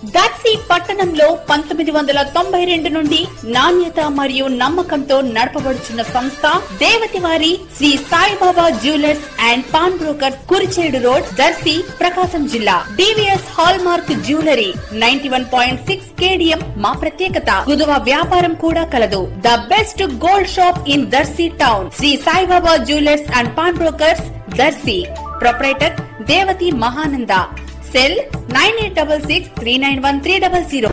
దర్శి పట్టణంలో 1992 నుండి నాణ్యత మరియు నమ్మకంతో నడపబడుచున్న సంస్థ దేవతివారి Sri Saibaba jewellers and pawn brokers, Kurichedu road, Darsi, Prakasam జిల్లా. DVS hallmark jewellery 91.6 KDM మా ప్రత్యేకత. కుదువ వ్యాపారం కూడా కలదు. The best gold shop in Darsi town. Sri Saibaba jewellers and pawn brokers, Darsi. Proprietor Devathi Mahananda. Cell 9866391300.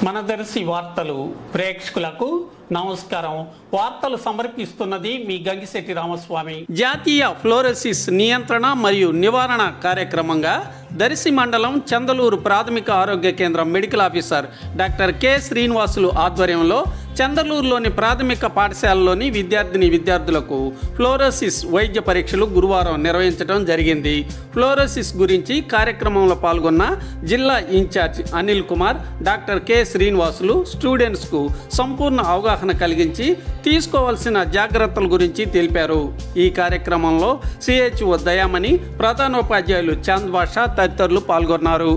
మన దర్శి వార్తలు ప్రేక్షకులకు నమస్కారం. వార్తలు సమర్పిస్తున్నది మీ గంగిశెట్టి రామస్వామి. జాతీయ ఫ్లోరోసిస్ నియంత్రణ మరియు నివారణ కార్యక్రమంగా దర్శి మండలం చందలూరు ప్రాథమిక ఆరోగ్య కేంద్రం medical officer doctor K Srinivasulu ఆధ్వర్యంలో చందలూరులోని ప్రాథమిక పాఠశాలలోని విద్యార్థులకు ఫ్లోరోసిస్ వైద్య పరీక్షలు గురువారం నిర్వహించడం జరిగింది. ఫ్లోరోసిస్ గురించి కార్యక్రమంలో పాల్గొన్న జిల్లా incharge Anil Kumar, doctor K Srinivasulu స్టూడెంట్స్కు సంపూర్ణ అవగాహన కలిగించి తీసుకోవాల్సిన జాగ్రత్తల గురించి తెలిపారు. ఈ కార్యక్రమంలో సిహెచ్ఓ దయామణి, ప్రధానోపాధ్యాయులు చాంద్ బాషా తదితరులు పాల్గొన్నారు.